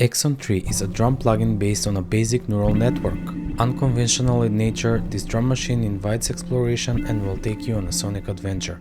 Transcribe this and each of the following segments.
Axon 3 is a drum plugin based on a basic neural network. Unconventional in nature, this drum machine invites exploration and will take you on a sonic adventure.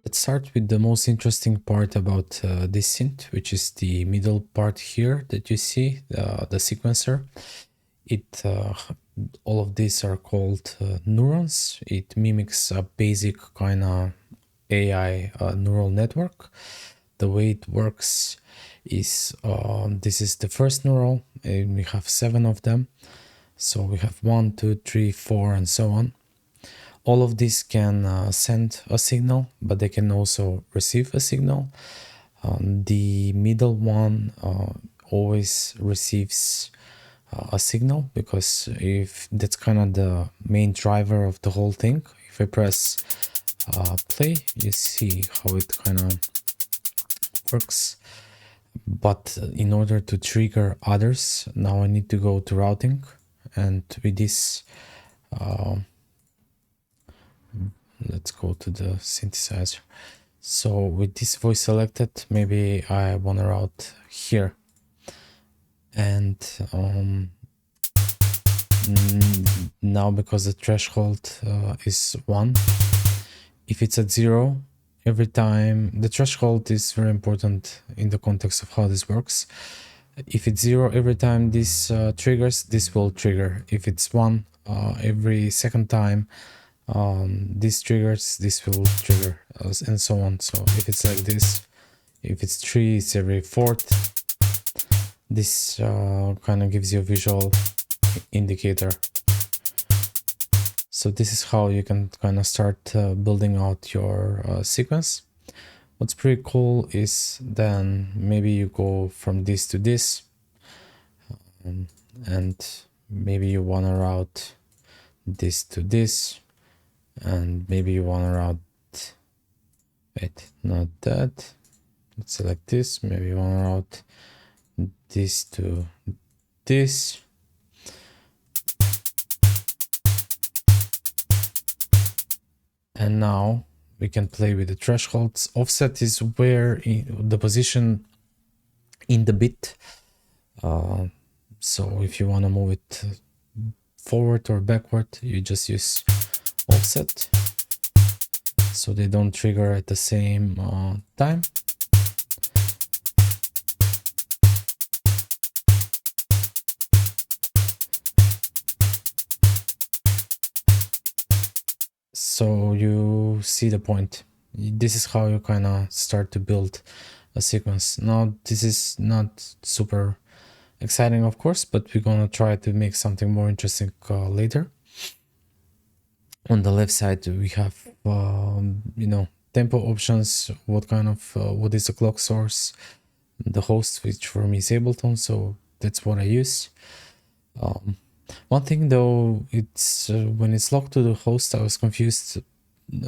Let's start with the most interesting part about this synth, which is the middle part here that you see, the sequencer. All of these are called neurons. It mimics a basic kind of AI neural network. The way it works is this is the first neural, and we have 7 of them. So we have 1, 2, 3, 4, and so on. All of these can send a signal, but they can also receive a signal. The middle one always receives a signal, because if that's kind of the main driver of the whole thing. If I press play, you see how it kind of works. But in order to trigger others, now I need to go to routing, and with this let's go to the synthesizer. So with this voice selected, maybe I want to route here, and now because the threshold is 1, if it's at 0, every time the threshold is very important in the context of how this works. If it's 0, every time this triggers, this will trigger. If it's 1, every second time this triggers, this will trigger, and so on. So if it's like this, if it's 3, it's every 4th. This kind of gives you a visual indicator. So this is how you can kind of start building out your sequence. What's pretty cool is then maybe you go from this to this, and maybe you want to route this to this, and maybe you want to route, wait, not that, let's select this, maybe you want to route this to this. And now we can play with the thresholds. Offset is where the position in the bit. So if you want to move it forward or backward, you just use offset, so they don't trigger at the same time. So you see the point. This is how you kind of start to build a sequence. Now this is not super exciting, of course, but we're gonna try to make something more interesting later. On the left side we have tempo options, what is the clock source, the host, which for me is Ableton, so that's what I use. One thing though, it's when it's locked to the host, I was confused.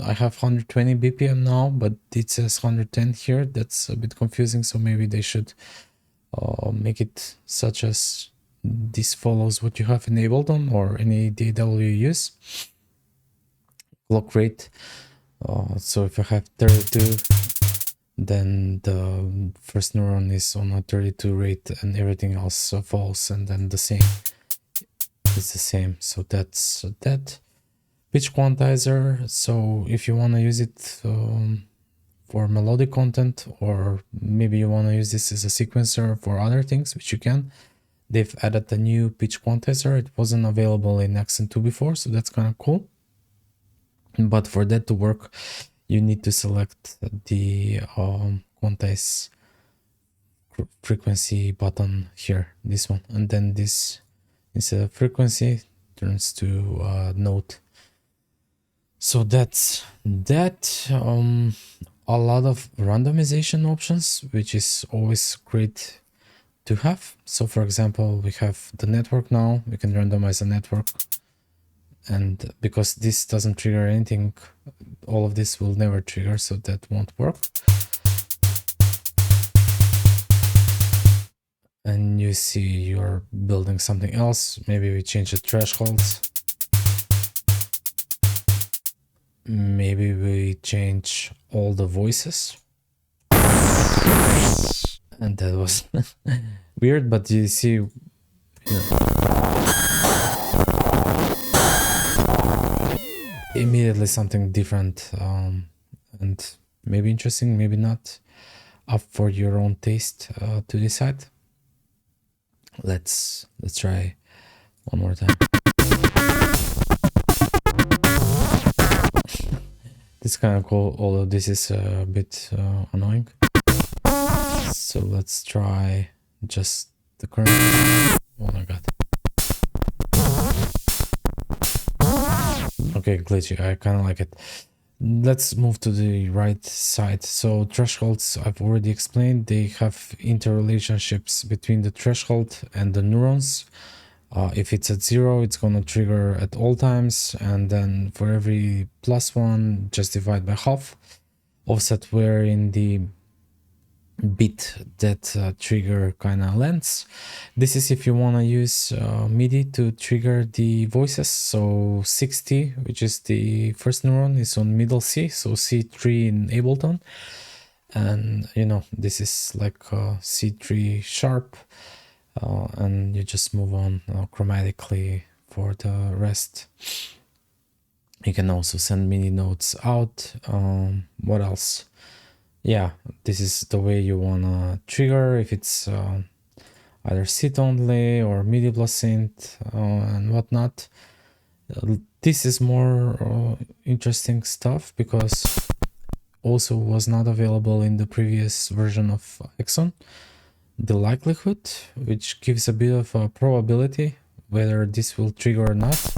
I have 120 BPM now, but it says 110 here. That's a bit confusing, so maybe they should make it such as this follows what you have enabled on or any DAW you use. Clock rate. So if I have 32, then the first neuron is on a 32 rate and everything else falls, and then the same is the same. So that's that. Pitch quantizer. So if you want to use it for melodic content, or maybe you want to use this as a sequencer for other things, which you can, they've added a new pitch quantizer. It wasn't available in Axon 2 before, so that's kind of cool. But for that to work, you need to select the quantize frequency button here, this one, and then this instead of frequency turns to note. So that's that. A lot of randomization options, which is always great to have. So for example, we have the network now, we can randomize the network, and because this doesn't trigger anything, all of this will never trigger, so that won't work. And you see you're building something else. Maybe we change the thresholds. Maybe we change all the voices. And that was weird, but you see, immediately something different, and maybe interesting, maybe not, up for your own taste to decide. Let's try one more time. This kind of cool, although this is a bit annoying. So let's try just the current. Oh my god. Okay, glitchy. I kind of like it. Let's move to the right side. So thresholds, I've already explained. They have interrelationships between the threshold and the neurons. If it's at 0, it's gonna trigger at all times, and then for every +1, just divide by half. Offset where in the bit that trigger kind of lands. This is if you want to use MIDI to trigger the voices. So 60, which is the first neuron, is on middle C, so C3 in Ableton, and you know, this is like C3 sharp, and you just move on chromatically for the rest. You can also send MIDI notes out. What else? Yeah, this is the way you wanna trigger, if it's either sit only or MIDI plus synth and whatnot. This is more interesting stuff because also was not available in the previous version of Axon. The likelihood, which gives a bit of a probability whether this will trigger or not.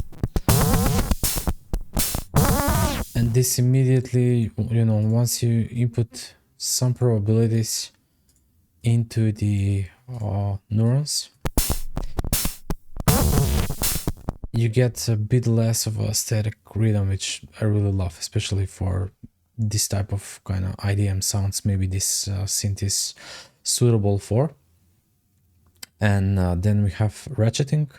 And this immediately, you know, once you input some probabilities into the neurons, you get a bit less of a static rhythm, which I really love, especially for this type of kind of IDM sounds. Maybe this synth is suitable for. And then we have ratcheting,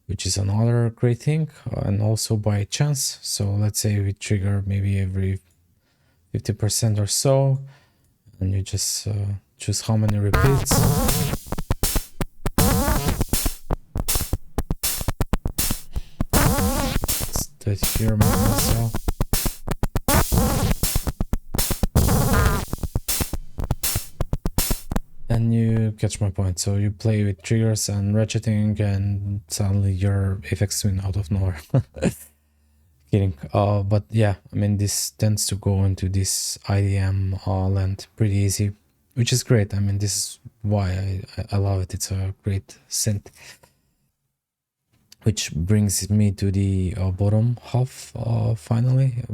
which is another great thing, and also by chance. So let's say we trigger maybe every 50% or so, and you just choose how many repeats. Let's do it here myself. And you catch my point. So you play with triggers and ratcheting, and suddenly your effects win out of nowhere. Kidding. But yeah, I mean, this tends to go into this IDM land pretty easy, which is great. I mean, this is why I love it. It's a great synth. Which brings me to the bottom half finally.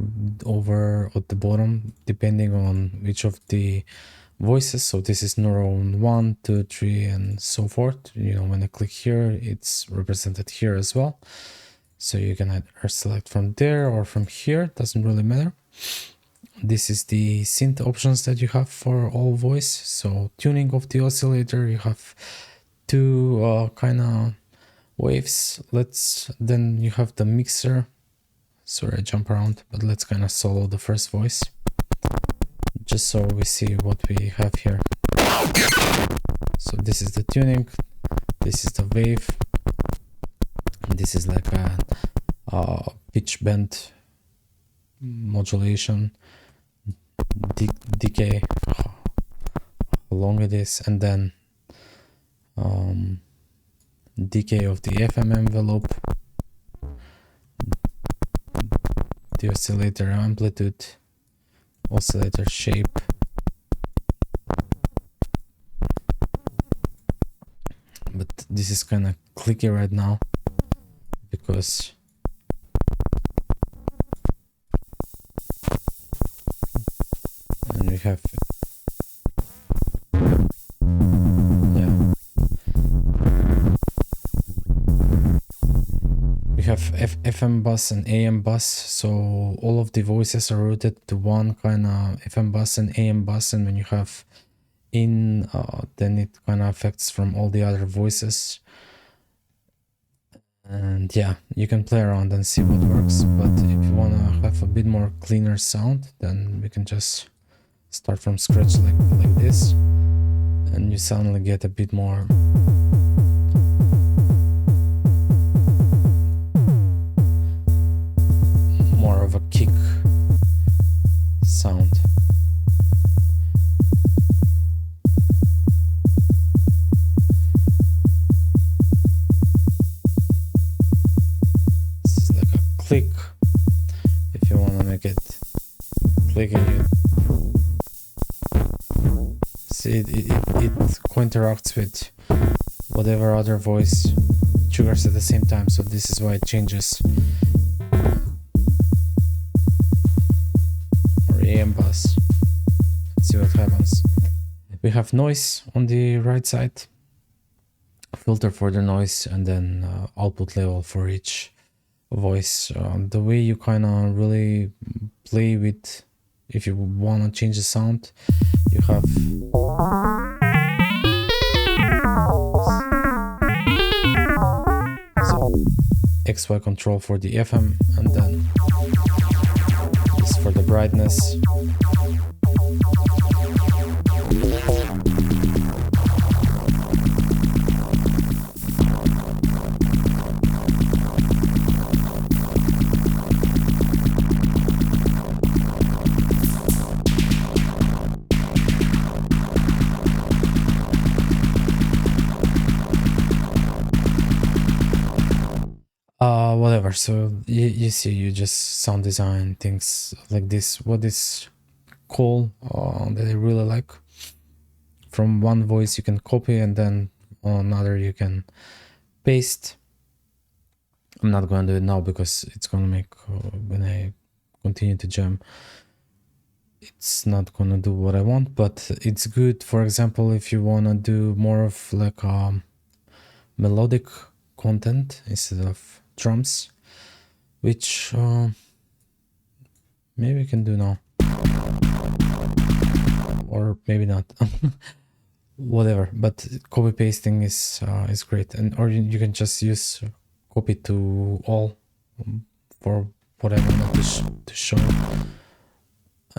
Over at the bottom, depending on which of the voices. So this is neuron 1, 2, 3, and so forth. You know, when I click here, it's represented here as well. So you can either select from there or from here, doesn't really matter. This is the synth options that you have for all voice. So tuning of the oscillator, you have two kind of waves. Then you have the mixer. Sorry, I jump around, but let's kind of solo the first voice, just so we see what we have here. So this is the tuning, this is the wave, this is like a pitch bend modulation, decay, how long it is, and then decay of the FM envelope, the oscillator amplitude, oscillator shape, but this is kind of clicky right now because and we have we have FM bus and AM bus, so all of the voices are routed to one kind of FM bus and AM bus, and when you have in then it kind of affects from all the other voices. And yeah, you can play around and see what works, but if you want to have a bit more cleaner sound, then we can just start from scratch like this, and you suddenly get a bit more of a kick sound. This is like a click. If you want to make it clicky, see it co-interacts with whatever other voice triggers at the same time, so this is why it changes. AM bus. Let's see what happens. We have noise on the right side, filter for the noise, and then output level for each voice. The way you kind of really play with, if you want to change the sound, you have so XY control for the FM, and then for the brightness. Whatever, so you see, you just sound design things like this. What is cool that I really like, from one voice you can copy, and then on another you can paste. I'm not going to do it now because it's going to make when I continue to jam, it's not going to do what I want, but it's good, for example, if you want to do more of like melodic content instead of drums, which maybe we can do now, or maybe not. Whatever, but copy pasting is great, and or you can just use copy to all for what I want to show,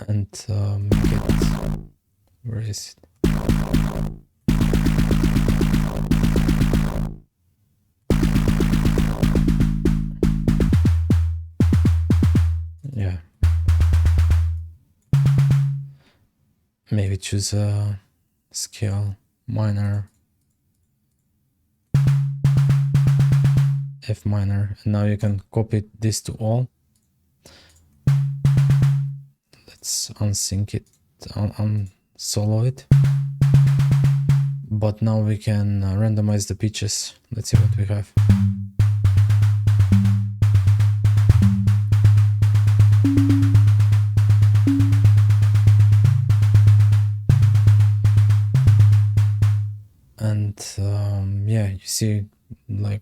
and make it, where is it? Yeah, maybe choose a scale minor, F minor, and now you can copy this to all. Let's unsync it, unsolo it, but now we can randomize the pitches. Let's see what we have. And yeah, you see, like,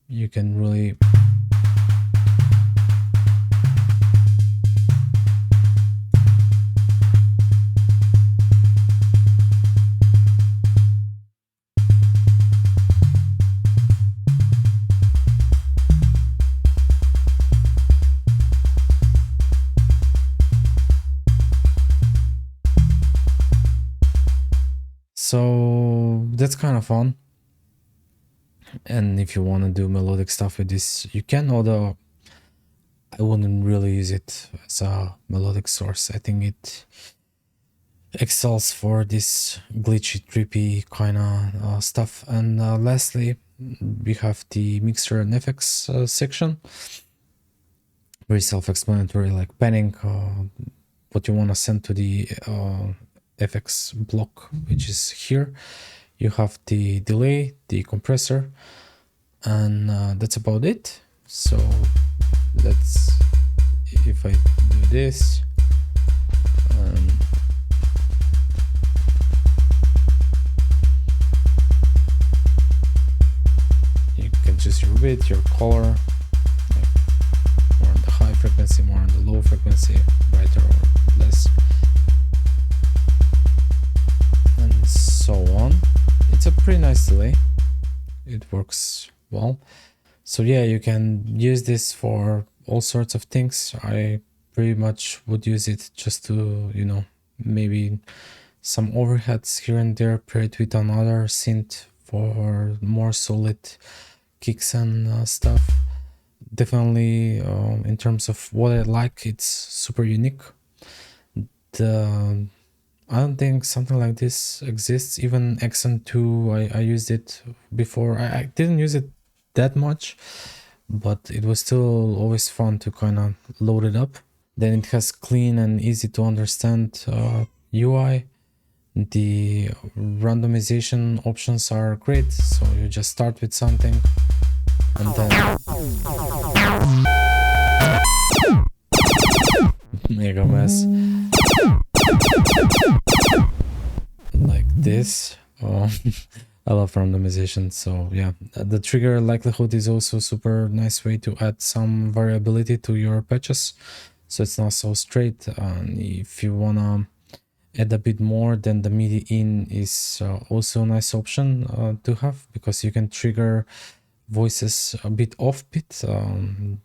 you can really so that's kind of fun. And if you want to do melodic stuff with this, you can, although I wouldn't really use it as a melodic source. I think it excels for this glitchy, trippy kind of stuff. And lastly, we have the mixer and effects section. Very self-explanatory, like panning what you want to send to the FX block, which is here. You have the delay, the compressor, and that's about it. So let's, if I do this, you can choose your width, your color, like more on the high frequency, more on the low frequency, brighter or less, and so on. It's a pretty nice delay. It works well. So yeah, you can use this for all sorts of things. I pretty much would use it just to, you know, maybe some overheads here and there, pair it with another synth for more solid kicks and stuff. Definitely in terms of what I like, it's super unique. I don't think something like this exists. Even Axon 2, I used it before. I didn't use it that much, but it was still always fun to kind of load it up. Then it has clean and easy to understand UI. The randomization options are great, so you just start with something and then mega mess like this. I love randomization, so yeah, the trigger likelihood is also super nice way to add some variability to your patches, so it's not so straight. If you wanna add a bit more, then the MIDI in is also a nice option to have, because you can trigger voices a bit offbeat.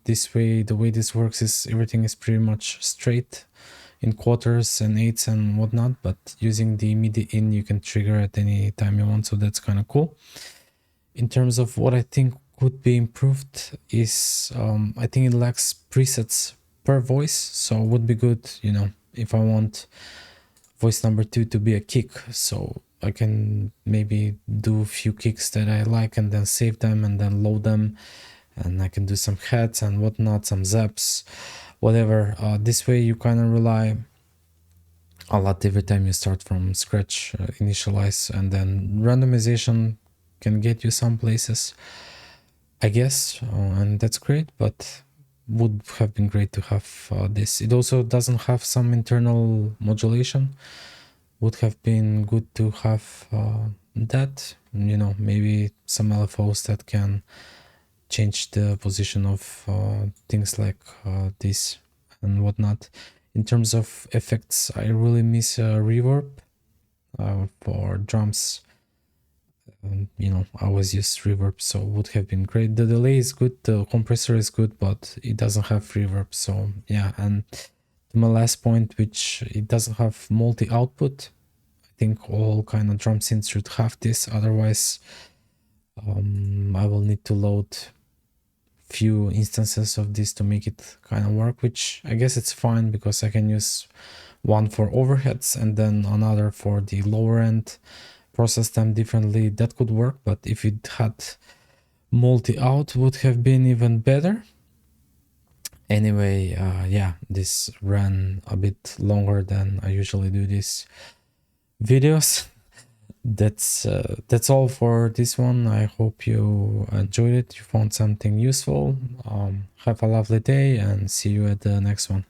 This way, the way this works is everything is pretty much straight in quarters and eighths and whatnot, but using the MIDI in, you can trigger at any time you want, so that's kind of cool. In terms of what I think could be improved is I think it lacks presets per voice, so it would be good, you know, if I want voice number 2 to be a kick, so I can maybe do a few kicks that I like and then save them and then load them, and I can do some heads and whatnot, some zaps, whatever. This way you kind of rely a lot every time you start from scratch, initialize, and then randomization can get you some places, I guess, and that's great, but would have been great to have this. It also doesn't have some internal modulation. Would have been good to have that, you know, maybe some LFOs that can change the position of things like this and whatnot. In terms of effects, I really miss reverb for drums. You know, I always use reverb, so would have been great. The delay is good, the compressor is good, but it doesn't have reverb, so yeah. And to my last point, which it doesn't have multi-output. I think all kind of drum synths should have this, otherwise I will need to load few instances of this to make it kind of work, which I guess it's fine, because I can use one for overheads and then another for the lower end, process them differently. That could work, but if it had multi-out, would have been even better. Anyway, yeah, this ran a bit longer than I usually do these videos. That's all for this one. I hope you enjoyed it, you found something useful. Have a lovely day and see you at the next one.